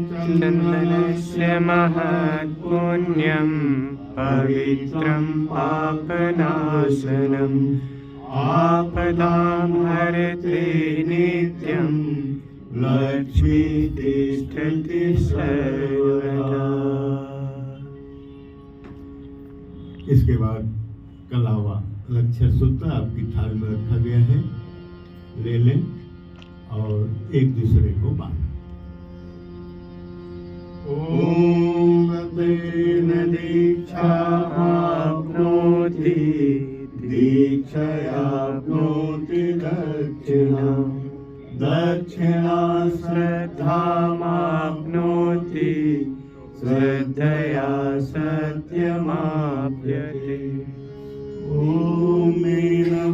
चन्दनस्य महत्पुण्यं पवित्रं पापनाशनम् आपदां हरते नित्यं लक्ष्मी तिष्ठति सर्वदा। इसके बाद कलावा लक्ष्य सूत्र आपकी थाल में रखा गया है, ले लें और एक दूसरे को बांधें। ॐ तेन दीक्षाप्नोति दीक्षयाप्नोति दक्षिणां दक्षिणा श्रद्धामाप्नोति श्रद्धया सत्यमाप्यते। ॐ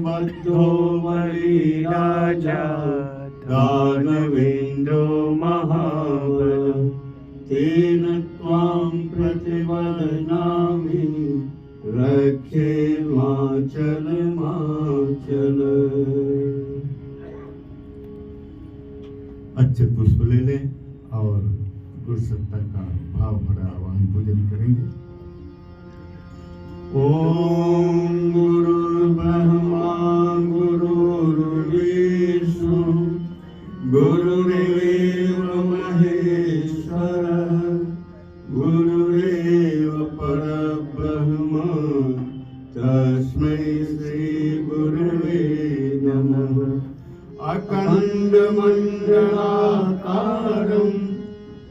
बद्धो बलिराजा दानवेन्द्रो महाबलः तेन त्वां प्रतिवदनामि रक्षे माचल माचल। अच्छे पुष्प ले लें और गुरु सत्ता का भाव भरा आवाहन पूजन करेंगे। ओम गुरुर्ब्रह्मा गुरुर्विष्णु गुरुरेव महेश्वरः गुरुरेव परब्रह्म तस्मै श्री गुरुवे नमः। अखण्डमण्डलाकारं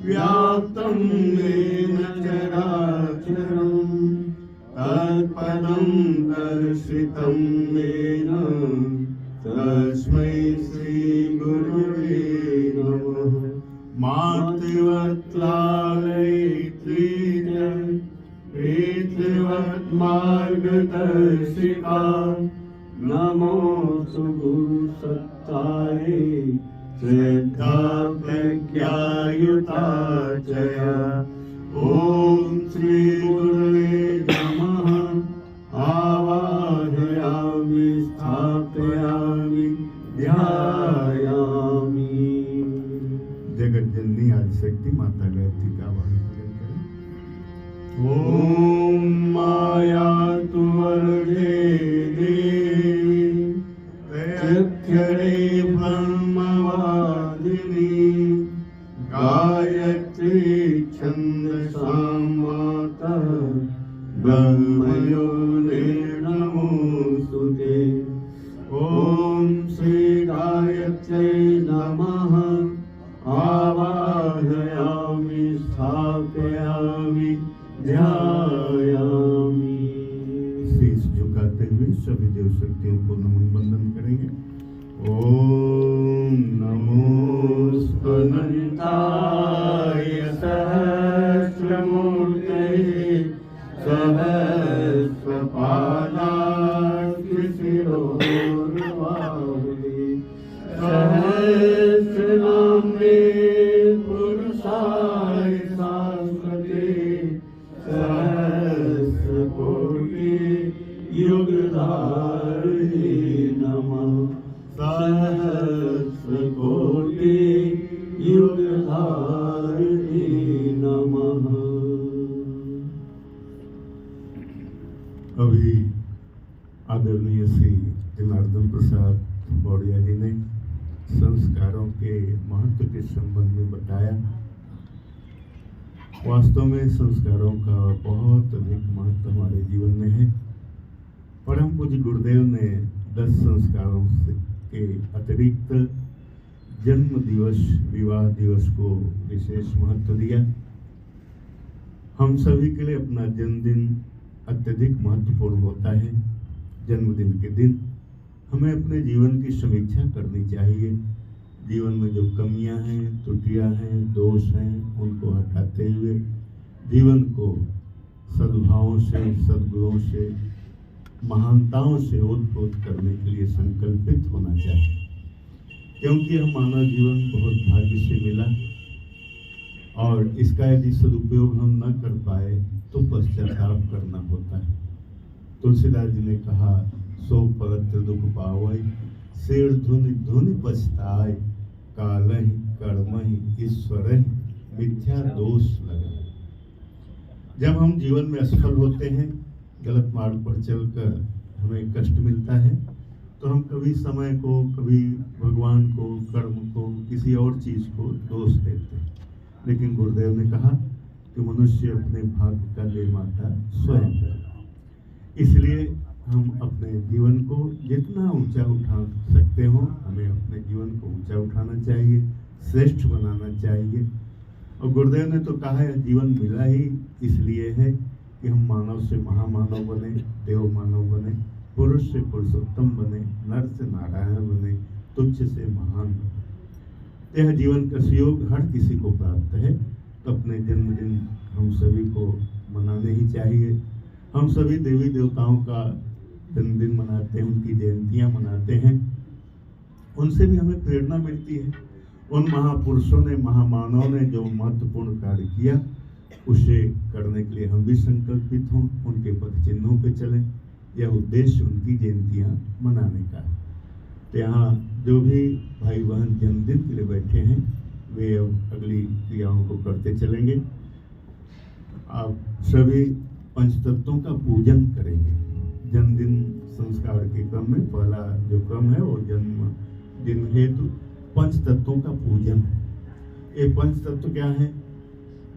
व्याप्तं येन चराचरं तत्पदं दर्शितं येन तस्मै श्री गुरुवे नमः। मातृवत्लालयित्री प्रीतिवत् मार्गदर्शिका नमो गुरुसत्ताय श्रद्धा प्रज्ञायुता जया। ॐ श्री गुरुवे नमः। आवाहयामि स्थापयामि ध्यायामि। जगत जननी आदिशक्ति माता गायत्री का आवाहन पूजन करें। ओम माया तु वरदे देवी प्रत्यक्षरे ब्रह्मवादिनी गायत्री छन्दसां माता ब्रह्मयोने नमोस्तुते। ओम श्री गायत्र्यै नमः। आवाहयामि स्थापयामि ध्यायामि। शीश झुकाते हुए सभी देव शक्तियों को नमन बंदन करेंगे। ओम नमो अनंताय सहस्रमूर्तये सहस्रपादाकृतिरोर्वाहे सहस्रनाम्ने पुरुषाय शाश्वते सहस्रकोटि युगधारिणे नमः। सहस्रकोटि युगधारिणे नमः। अभी आदरणीय श्री जनार्दन प्रसाद बौड़िया जी ने संस्कारों के महत्व के संबंध में बताया। वास्तव में संस्कारों का बहुत अधिक महत्व हमारे जीवन में है। परम पूज्य गुरुदेव ने 10 संस्कारों के अतिरिक्त जन्म दिवस विवाह दिवस को विशेष महत्व दिया। हम सभी के लिए अपना जन्मदिन अत्यधिक महत्वपूर्ण होता है। जन्मदिन के दिन हमें अपने जीवन की समीक्षा करनी चाहिए। जीवन में जो कमियां हैं, त्रुटियां हैं, दोष हैं, उनको हटाते हुए जीवन को सद्भावों से, सद्गुणों से, महानताओं से ओतप्रोत करने के लिए संकल्पित होना चाहिए। क्योंकि यह मानव जीवन बहुत भाग्य से मिला और इसका यदि सदुपयोग हम न कर पाए तो पश्चाताप करना होता है। तुलसीदास जी ने कहा, सो पवित्र दुख पावै, शेर धुनि धुनि पछताय, कालहि कर्म ही ईश्वर ही मिथ्या दोष लगा। जब हम जीवन में असफल होते हैं, गलत मार्ग पर चलकर हमें कष्ट मिलता है, तो हम कभी समय को, कभी भगवान को, कर्म को, किसी और चीज को दोष देते हैं। लेकिन गुरुदेव ने कहा कि मनुष्य अपने भाग्य का निर्माता स्वयं है। इसलिए हम अपने जीवन को जितना ऊंचा उठा सकते हो, हमें अपने जीवन को ऊंचा उठाना चाहिए, श्रेष्ठ बनाना चाहिए। और गुरुदेव ने तो कहा है, जीवन मिला ही इसलिए है कि हम मानव से महामानव बने, देव मानव बने, पुरुष से पुरुषोत्तम बने, नर से नारायण बने, तुच्छ से महान बने। यह जीवन का सुयोग हर किसी को प्राप्त है, तो अपने जन्मदिन हम सभी को मनाने ही चाहिए। हम सभी देवी देवताओं का जन्मदिन मनाते हैं, उनकी जयंतियां मनाते हैं, उनसे भी हमें प्रेरणा मिलती है। उन महापुरुषों ने, महामानव ने जो महत्वपूर्ण कार्य किया, उसे करने के लिए हम भी संकल्पित हों, उनके पद चिन्हों पे चलें। यह उद्देश्य उनकी जयंतियां मनाने का है। तो यहाँ जो भी भाई बहन जन्मदिन के लिए बैठे हैं, वे अब अगली क्रियाओं को करते चलेंगे। आप सभी पंचतत्वों का पूजन करेंगे। जन्मदिन संस्कार के क्रम में पहला जो क्रम है वो जन्मदिन हेतु पंचतत्वों का पूजन है। ये पंचतत्व क्या है?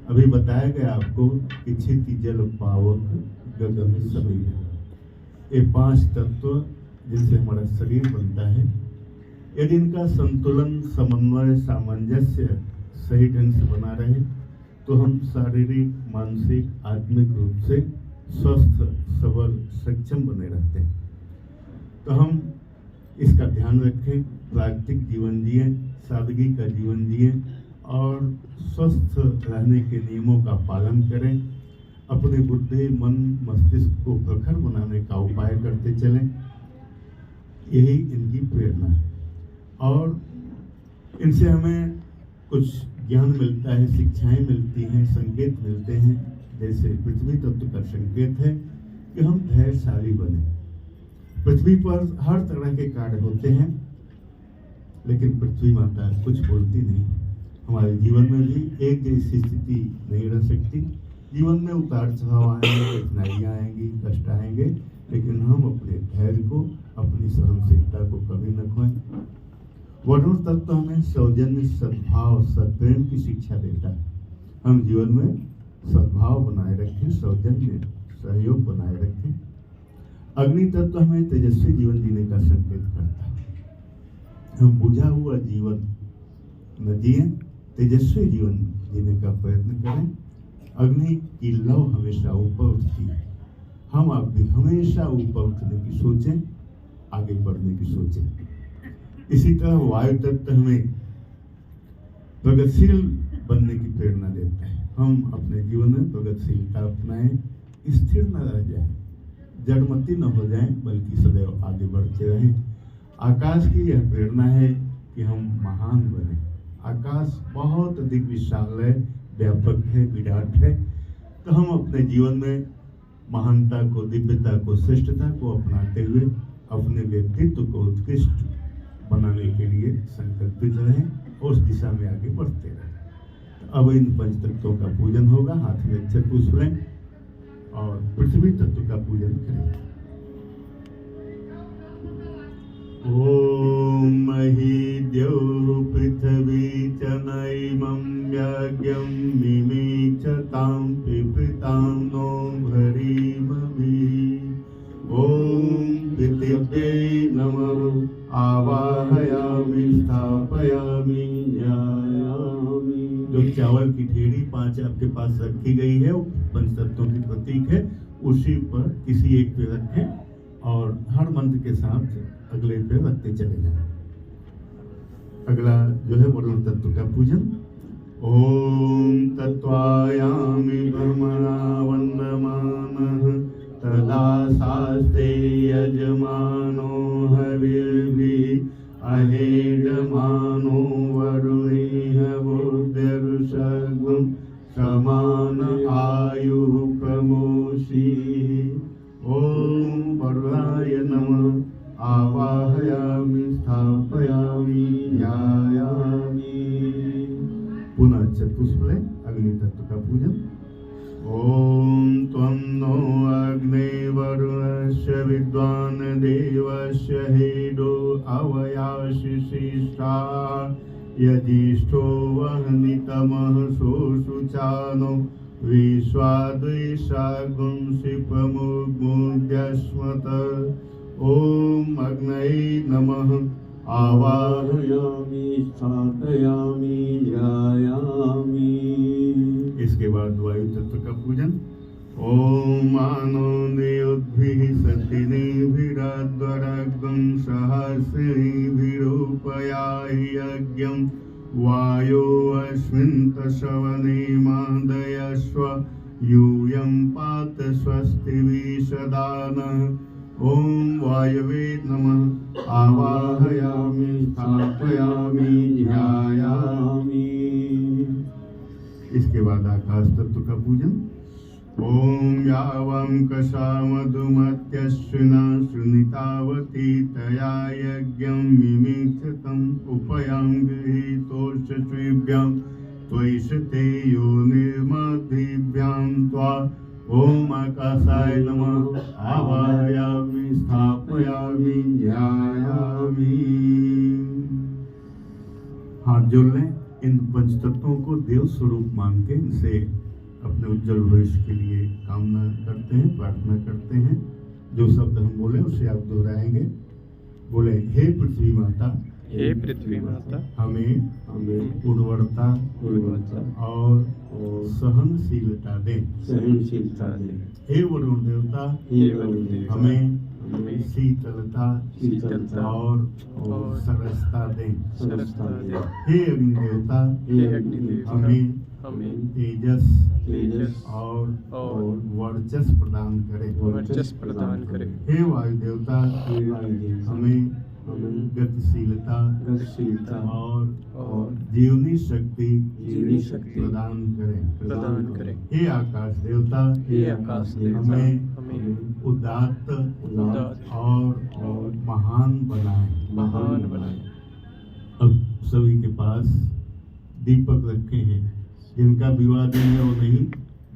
अभी बताया गया आपको कि क्षिति जल पावक गगन समीर। ये 5 तत्व जिनसे हमारा शरीर बनता है, यदि इनका संतुलन, समन्वय, सामंजस्य सही ढंग से बना रहे, तो हम शारीरिक, मानसिक, आत्मिक रूप से स्वस्थ, सबल, सक्षम बने रहते हैं। तो हम इसका ध्यान रखें, प्राकृतिक जीवन जिए, सादगी का जीवन जिए और स्वस्थ रहने के नियमों का पालन करें। अपने बुद्धि, मन, मस्तिष्क को प्रखर बनाने का उपाय करते चलें। यही इनकी प्रेरणा है और इनसे हमें कुछ ज्ञान मिलता है, शिक्षाएं मिलती हैं, संकेत मिलते हैं। जैसे पृथ्वी तत्व का संकेत है कि हम धैर्यशाली बने। पृथ्वी पर हर तरह के कार्य होते हैं, लेकिन पृथ्वी माता कुछ बोलती नहीं। हमारे जीवन में भी एक जैसी स्थिति नहीं रह सकती। जीवन में उतार चढ़ाव आएंगे, कठिनाइयाँ आएंगी, कष्ट आएंगे, लेकिन हम अपने धैर्य को, अपनी सहनशीलता को कभी न खोएं। वरुण तत्व हमें सौजन्य, सद्भाव, सत्प्रेम की शिक्षा देता है। हम जीवन में सद्भाव बनाए रखें, सौजन्य, सहयोग बनाए रखें। अग्नि तत्व हमें तेजस्वी जीवन जीने का संकेत करता है। हम बुझा हुआ जीवन न जिए, तेजस्वी जीवन जीने का प्रयत्न करें। अग्नि की लौ हमेशा ऊपर उठती है। हम आप भी हमेशा ऊपर उठने की सोचें, आगे बढ़ने की सोचें। इसी तरह वायु तत्व हमें प्रगतिशील बनने की प्रेरणा देता है। हम अपने जीवन में प्रगतिशीलता अपनाएं, स्थिर न रह जाएं, जड़मती न हो जाएं, बल्कि सदैव आगे बढ़ते रहें। आकाश की यह प्रेरणा है कि हम महान बने। आकाश बहुत अधिक विशाल है, व्यापक है, विराट है। तो हम अपने जीवन में महानता को, दिव्यता को, श्रेष्ठता को अपनाते हुए अपने व्यक्तित्व को उत्कृष्ट बनाने के लिए संकल्पित रहें और उस दिशा में आगे बढ़ते रहें। तो अब इन पंचतत्वों का पूजन होगा। हाथ में अक्षत पुष्प लें और पृथ्वी तत्व का पूजन करें। ओम मही द्यौ पृथ्वी च नैमं यज्ञं मिमीक्षतां पिपृतां नो भरीमहि। ओम पृथिव्यै नमः आवाहयामि स्थापयामि न्यायामि। जो चावल की ढेरी 5 आपके पास रखी गई है, वो पंचतत्वों की प्रतीक है। उसी पर किसी एक पे रखें और हर मंत्र के साथ अगले पे रखते चले जाएं। अगला जो है वरुण तत्व का पूजन। ओम तत्वायामि ब्रह्मणा वन्दमानः तदा शास्ते यजमानो हविर्भिः अहेडमानो वरुणेह बुद्धिर्सर्वं समान आयुः प्रमोषि। ओम वरुणाय नमः आवाहयामि स्थापयामि ध्यायामि। पुष्प लें, अग्नि तत्व का पूजन। ओम त्वं नो अग्ने वरुणस्य विद्वान् देवस्य हेडो अवयाशिशिष्टा यजिष्ठो वह्नितमः सोऽशुचानो विश्वाद्वेषागुं शिपमुग्मुद्यस्मत। ओम अग्नये नमः। आवाहयामि स्थापयामि ध्यायामि। इसके बाद वायु तत्व का पूजन। ओम मानो देवद्भिः सतिनेभिराद्वरगं सहस्रिभिरूपयाहि यज्ञं वायो अस्मिन् तशवने मादयस्व यूयं पात स्वस्तिभिः सदा नः। ओम वायवे नमः। आवाहयामि स्थापयामि ध्यायामि। इसके बाद आकाश तत्व का पूजन। ओम यावं कषा मधुमत्यश्विना सुनीतावती तया यज्ञं मिमीक्षतम् उपयां गृहीतोषश्रीभ्यां त्वयिषते योनिर्मद्भिभ्यां त्वा। ओम आकाशाय नमः। आवाहयामि स्थापयामि ध्यायामि। हाथ जोड़ लें। इन पंचतत्वों को देव स्वरूप मान के इनसे अपने उज्जवल भविष्य के लिए कामना करते हैं, प्रार्थना करते हैं। जो शब्द हम बोले उसे आप दोहराएंगे। बोले, हे पृथ्वी माता, हे पृथ्वी माता, हमें उर्वरता और सहनशीलता दें। सहनशीलता दें। हे वरुण देवता, हे वरुण देवता, हमें हमें शीतलता और सरसता दें। सरसता दें। हे अग्नि देवता, हे अग्नि देवता, हमें तेजस और और वर्चस्व प्रदान करें। वर्चस्व प्रदान करें। हे वायु देवता, हे वायु देवता, हमें हमें गतिशीलता और जीवनी शक्ति प्रदान करें। हे आकाश देवता, हे आकाश देवता, हमें उदात्त उदात्त और महान बनाएं। अब सभी के पास दीपक रखे हैं। जिनका विवाह दिन है वो नहीं,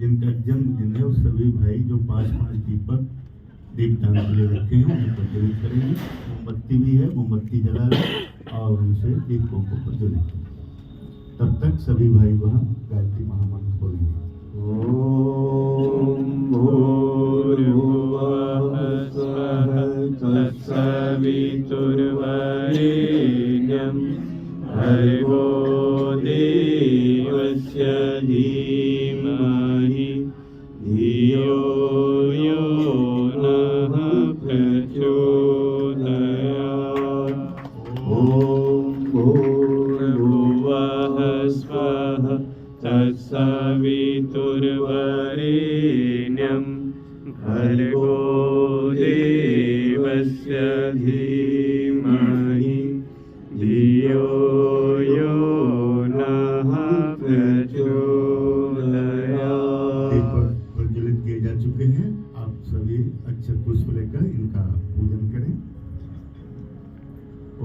जिनका जन्मदिन है वो सभी भाई जो 5-5 दीपक दीपदान के लिए रखे हैं उन्हें प्रज्वलित करेंगे। मोमबत्ती भी है, मोमबत्ती जला लें और उनसे दीपकों को प्रज्वलित करें। तब तक सभी भाई बहन गायत्री महामंत्र बोलेंगे। ओम भूर्भुवः स्वः तत्सवितुर्वरेण्यं भर्गो देवस्य धीमहि धियो यो नः प्रचोदयात्। ओम भूर्भुवः स्वः तत्सवितुर्वरेण्यं भर्गो देवस्य धीमहि धियो यो नः प्रचोदयात्। दीपक प्रज्वलित किए जा चुके हैं। आप सभी अक्षत पुष्प लेकर इनका पूजन करें।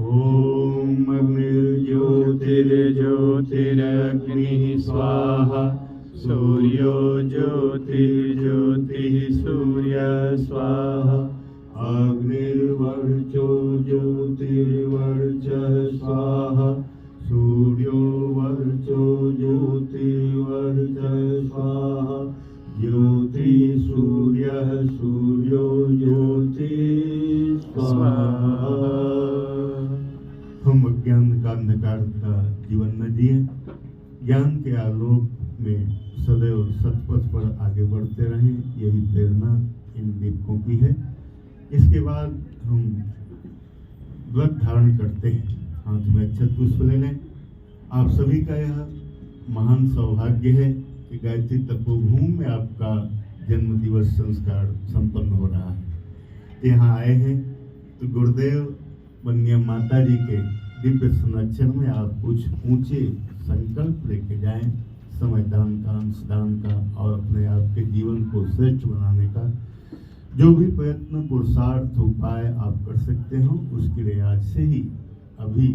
ओम अग्निर्ज्योतिर्ज्योतिरग्निः स्वाहा सूर्यो ज्योतिर्ज्योतिः सूर्यः स्वाहा अग्निर्वर्चो ज्योतिर्वर्चः स्वाहा सूर्यो वर्चो ज्योतिर्वर्चः स्वाहा ज्योति सूर्यः सूर्यो ज्योति स्वाहा। हम अज्ञान का अंधकार का जीवन न जिए, ज्ञान के आलोक में सदैव सतपथ पर आगे बढ़ते रहें, यही प्रेरणा इन दीपकों की है। इसके बाद हम व्रत धारण करते हैं। हाथ में अक्षत पुष्प ले लें। आप सभी का यह महान सौभाग्य है कि गायत्री तपोभूमि में आपका जन्म दिवस संस्कार संपन्न हो रहा है। यहाँ आए हैं तो गुरुदेव वन्य माता जी के दिव्य संरक्षण में आप कुछ ऊंचे संकल्प लेके जाएं, समय दान का, अंशदान का और अपने आप के जीवन को श्रेष्ठ बनाने का जो भी प्रयत्न, पुरुषार्थ, उपाय आप कर सकते हो उसके लिए आज से ही अभी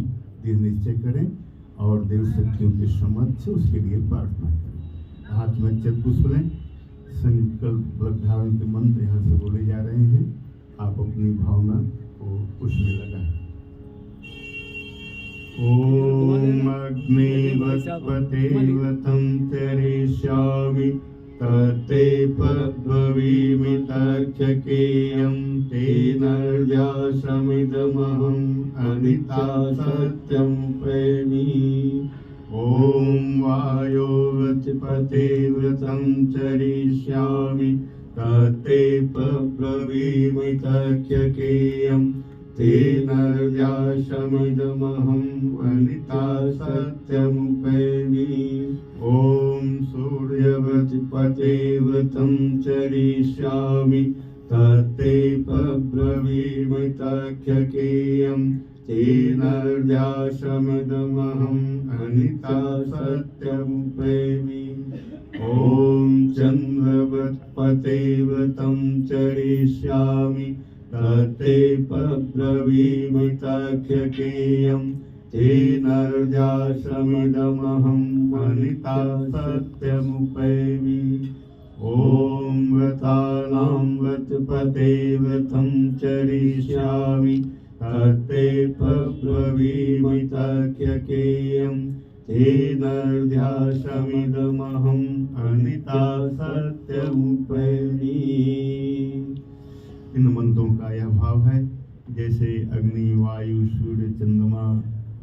दिन निश्चय करें और देव शक्तियों के समक्ष उसके लिए प्रार्थना करें। हाथ में अक्षत पुष्प लें। संकल्प धारण के मंत्र यहाँ से बोले जा रहे हैं। आप अपनी भावना को उसमें लगाएं। ओम अग्निवत्पते वतं चरिष्यामि तते पद्मवीमि तक्षकेयं तेन व्यासमिदमहम् अनिता सत्यं प्रेमि। ओम वायोवत्पते वतं चरिष्यामि तते पद्मवीमि तक्षकेयं तेन व्यासमिदमहम् अनिता सत्यमुपैमि। ओम सूर्यवत्पते वतं चरिष्यामि तते पब्रवीमि तक्षकेयं तेन व्यासमिदमहम् अनिता सत्यमुपैमि। ओम चन्द्रवत्पते वतं चरिष्यामि तते पब्रवीमि तक्षकेयं तेन व्यासमिदमहम् अनिता सत्यमुपैमि। ओम व्रतानां वत्पते वतं चरिष्यामि तते पब्रवीमि तक्षकेयं तेन व्यासमिदमहम् अनिता सत्यमुपैमि। इन मंत्रों का यह भाव है जैसे अग्नि, वायु, सूर्य, चंद्रमा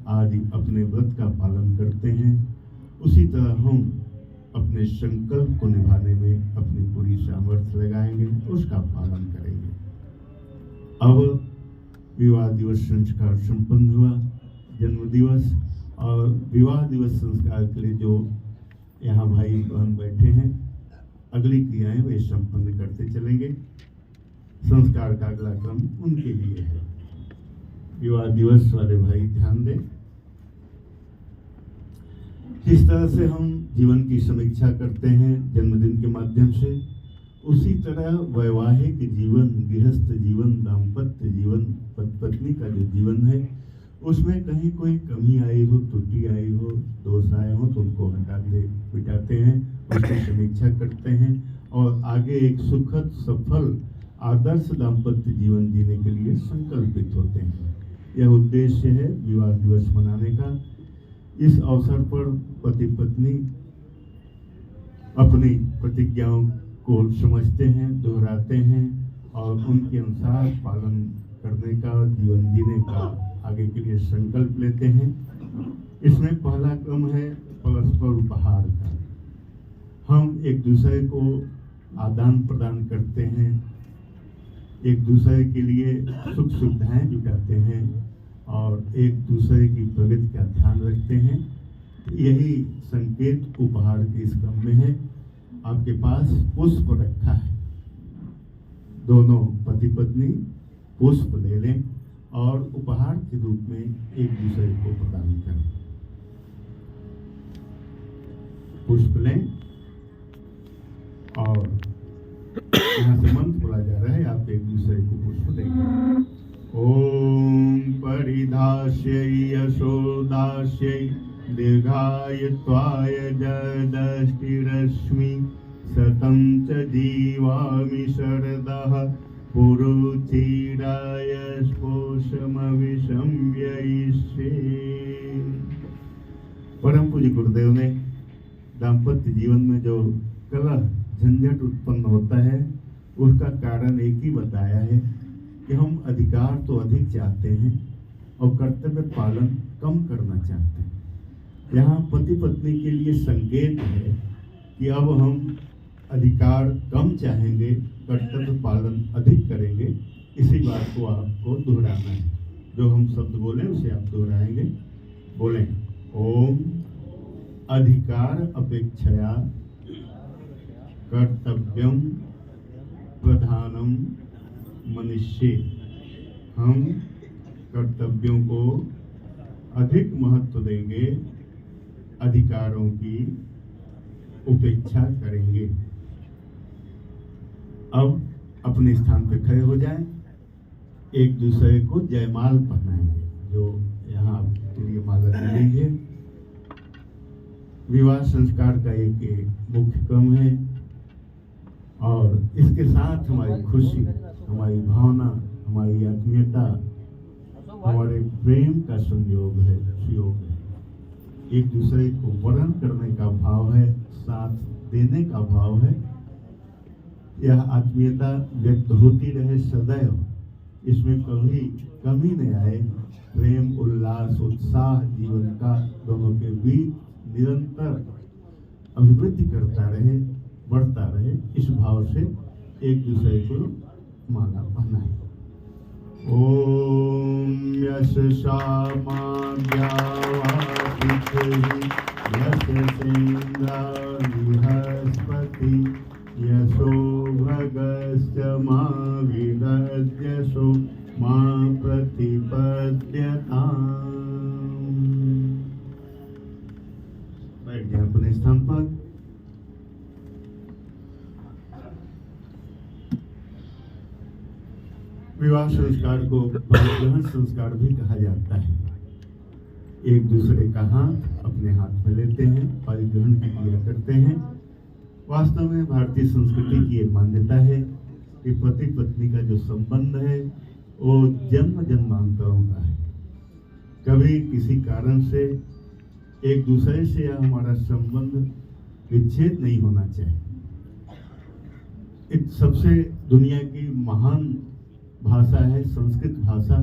आदि अपने व्रत का पालन करते हैं, उसी तरह हम अपने संकल्प को निभाने में अपनी पूरी सामर्थ्य लगाएंगे, उसका पालन करेंगे। अब विवाह दिवस संस्कार संपन्न हुआ। जन्म दिवस और विवाह दिवस संस्कार के लिए जो यहाँ भाई बहन बैठे हैं, अगली क्रियाएं वे संपन्न करते चलेंगे। संस्कार का अगला क्रम उनके लिए है। विवाह दिवस वाले भाई ध्यान दें। किस तरह से हम जीवन की समीक्षा करते हैं जन्मदिन के माध्यम से, उसी तरह वैवाहिक जीवन, गृहस्थ जीवन, दाम्पत्य जीवन, पत्नी का जो जीवन है उसमें कहीं कोई कमी आई हो, त्रुटि आई हो, दोष आए हो तो उनको मिटाते हैं, उसकी समीक्षा करते हैं और आगे एक सुखद, सफल, आदर्श दाम्पत्य जीवन जीने के लिए संकल्पित होते हैं। यह उद्देश्य है विवाह दिवस मनाने का। इस अवसर पर पति पत्नी अपनी प्रतिज्ञाओं को समझते हैं, दोहराते हैं और उनके अनुसार पालन करने का, जीवन जीने का आगे के लिए संकल्प लेते हैं। इसमें पहला क्रम है परस्पर उपहार का। हम एक दूसरे को आदान प्रदान करते हैं, एक दूसरे के लिए सुख सुविधाएं जुटाते हैं और एक दूसरे की प्रगति का ध्यान रखते हैं। यही संकेत उपहार के इस क्रम में है। आपके पास पुष्प रखा है, दोनों पति पत्नी पुष्प ले लें और उपहार के रूप में एक दूसरे को प्रदान करें। पुष्प लें और यहाँ से मंत्र बोला जा रहा है, आप एक दूसरे को पुष्प देंगे। ओम परिधास्यै यशोदास्यै दीर्घायुत्वाय जयदष्टिरश्मि शतं च जीवामि शरदः पुरुचिराय स्पोषमविशम्ययिष्ये। परम पूज्य गुरुदेव ने दाम्पत्य जीवन में जो कलह झंझट उत्पन्न होता है उसका कारण एक ही बताया है कि हम अधिकार तो अधिक चाहते हैं और कर्तव्य पालन कम करना चाहते हैं। यहाँ पति पत्नी के लिए संकेत है कि अब हम अधिकार कम चाहेंगे, कर्तव्य पालन अधिक करेंगे। इसी बात को आपको दोहराना है। जो हम शब्द बोले उसे आप दोहराएंगे। बोलें ओम अधिकार अपेक्षया कर्तव्यम प्रधानम मनुष्य। हम कर्तव्यों को अधिक महत्व देंगे, अधिकारों की उपेक्षा करेंगे। अब अपने स्थान पर खड़े हो जाएं, एक दूसरे को जयमाल पहनाएंगे। जो यहाँ आपके लिए माला मिली है विवाह संस्कार का एक मुख्य क्रम है और इसके साथ हमारी खुशी, हमारी भावना, हमारी आत्मीयता, हमारे प्रेम का संयोग है, सुयोग है। एक दूसरे को वरण करने का भाव है, साथ देने का भाव है। यह आत्मीयता व्यक्त होती रहे सदैव, इसमें कभी कमी नहीं आए। प्रेम, उल्लास, उत्साह जीवन का दोनों के बीच निरंतर अभिवृद्धि करता रहे, बढ़ता रहे। इस भाव से एक दूसरे को माला पहनाए। ओम यश श्यामा बृहस्पति यशो भगश्च मा विदद्यशो मा प्रतिपद्यताम्। बैठ जाए अपने स्थान पर। विवाह संस्कार को परिग्रहण संस्कार भी कहा जाता है। एक दूसरे का हाथ अपने हाथ में लेते हैं, परिग्रहण की क्रिया करते हैं। वास्तव में भारतीय संस्कृति की एक मान्यता है कि पति पत्नी का जो संबंध है वो जन्म जन्मांतरों का है। कभी किसी कारण से एक दूसरे से यह हमारा संबंध विच्छेद नहीं होना चाहिए। एक सबसे दुनिया की महान भाषा है संस्कृत भाषा,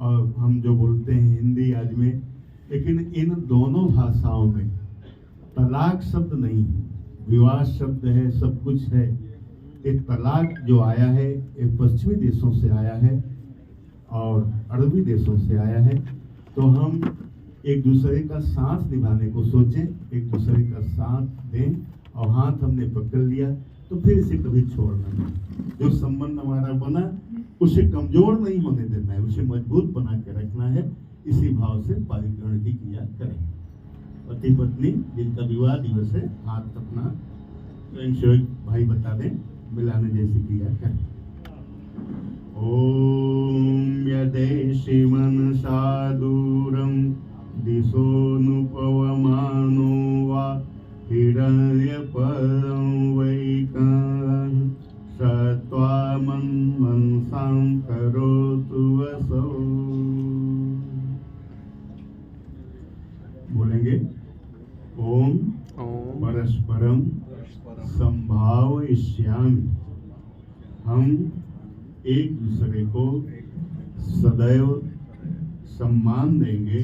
और हम जो बोलते हैं हिंदी आज में, लेकिन इन दोनों भाषाओं में तलाक शब्द नहीं है, विवाह शब्द है, सब कुछ है। एक तलाक जो आया है एक पश्चिमी देशों से आया है और अरबी देशों से आया है। तो हम एक दूसरे का साथ निभाने को सोचें, एक दूसरे का साथ दें, और हाथ हमने पकड़ लिया तो फिर इसे कभी छोड़ना नहीं। जो संबंध हमारा बना उसे कमजोर नहीं होने देना है, उसे मजबूत बना के रखना है। इसी भाव से परिग्रहण की क्रिया करें। पति पत्नी जिनका विवाह दिवस है, हाथ अपना स्वयंसेवक भाई बता दें, मिलाने जैसी क्रिया करें। ओम यदेशि मनसा दूरं दिशोऽनुपवमानो वा हिरण्यपदं वैकं सत्त्वामं मनसां करोतु वसौ। बोलेंगे ओम परस्परम संभावयिष्यामि। हम एक दूसरे को सदैव सम्मान देंगे,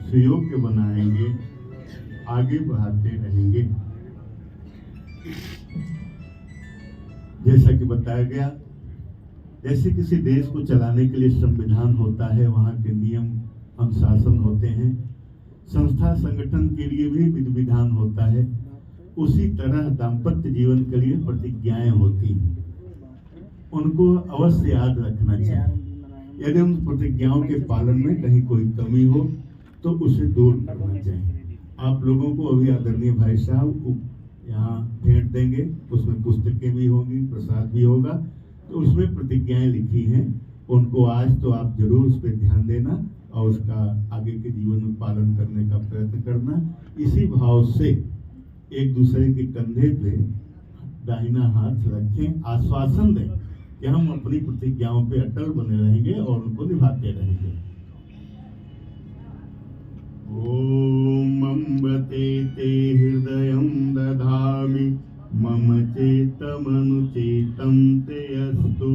सुयोग्य बनाएंगे, आगे बढ़ाते रहेंगे। जैसा कि बताया गया, जैसे किसी देश को चलाने के लिए संविधान होता है, वहाँ के नियम अनुशासन होते हैं, संस्था संगठन के लिए भी विधि विधान होता है। उसी तरह दाम्पत्य जीवन के लिए प्रतिज्ञाएं होती हैं, उनको अवश्य याद रखना चाहिए। यदि उन प्रतिज्ञाओं के पालन में कहीं कोई कमी हो तो उसे दूर करना चाहिए। आप लोगों को अभी आदरणीय भाई साहब यहाँ भेंट देंगे, उसमें पुस्तकें भी होंगी, प्रसाद भी होगा, तो उसमें प्रतिज्ञाएं लिखी हैं। उनको आज तो आप जरूर उस पर ध्यान देना और उसका आगे के जीवन में पालन करने का प्रयत्न करना। इसी भाव से एक दूसरे के कंधे पे दाहिना हाथ रखें, आश्वासन दें कि हम अपनी प्रतिज्ञाओं पे अटल बने रहेंगे और उनको निभाते रहेंगे। ओम अम्बते ते हृदयं दधामि मम चेतमनुचेतं ते अस्तु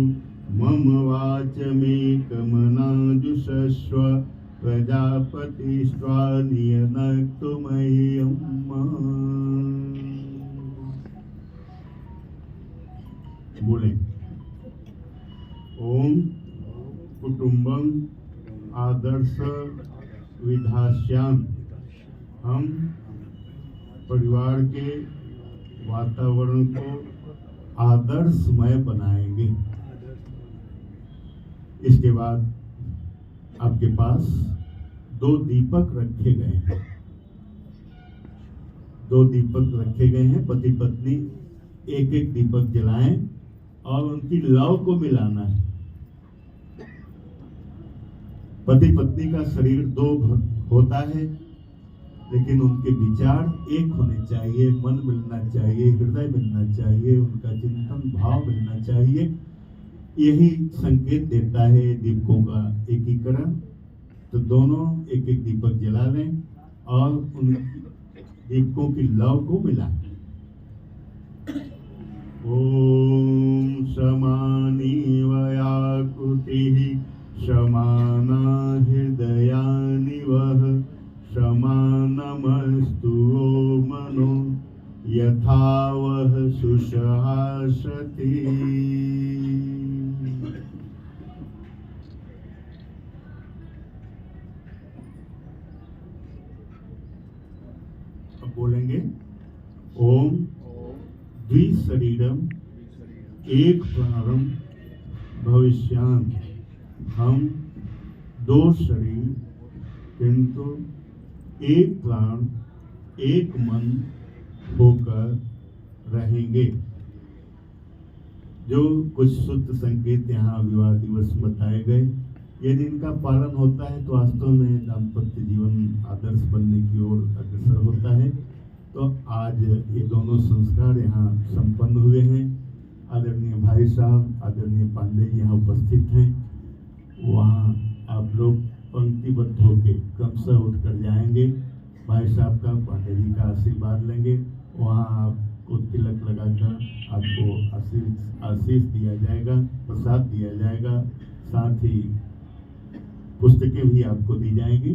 मम वाचमेकमनाजुषस्व प्रजापतिस्त्वा नियनक्तु मह्यम्। बोले ओम कुटुंबम आदर्श विधास्याम। हम परिवार के वातावरण को आदर्शमय बनाएंगे। इसके बाद आपके पास 2 दीपक रखे गए हैं। 2 दीपक रखे गए हैं। पति पत्नी एक एक दीपक जलाएं और उनकी लौ को मिलाना है। पति पत्नी का शरीर 2 होता है लेकिन उनके विचार एक होने चाहिए, मन मिलना चाहिए, हृदय मिलना चाहिए, उनका चिंतन भाव मिलना चाहिए। यही संकेत देता है दीपकों का एकीकरण। तो दोनों एक एक दीपक जला लें और उन दीपकों की लौ को मिलाएं। ओम समानी व्याकुतिः समाना हृदयानि वः समानमस्तु मनो यथा वः सुसहासति। अब बोलेंगे ओम द्विशरीरम एक प्राणम भविष्याम। हम दो शरीर किंतु एक प्राण एक मन होकर रहेंगे। जो कुछ शुद्ध संकेत यहाँ विवाह दिवस बताए गए, यदि इनका पालन होता है तो वास्तव में दाम्पत्य जीवन आदर्श बनने की ओर अग्रसर होता है। तो आज ये दोनों संस्कार यहाँ संपन्न हुए हैं। आदरणीय भाई साहब, आदरणीय पांडे जी यहाँ उपस्थित हैं। वहाँ आप लोग पंक्तिबद्ध होके क्रमशः उठकर जाएंगे। भाई साहब का, पांडे जी का आशीर्वाद लेंगे। वहाँ आपको तिलक लगाकर आपको आशीष दिया जाएगा, प्रसाद दिया जाएगा। साथ ही पुस्तकें भी आपको दी जाएंगी।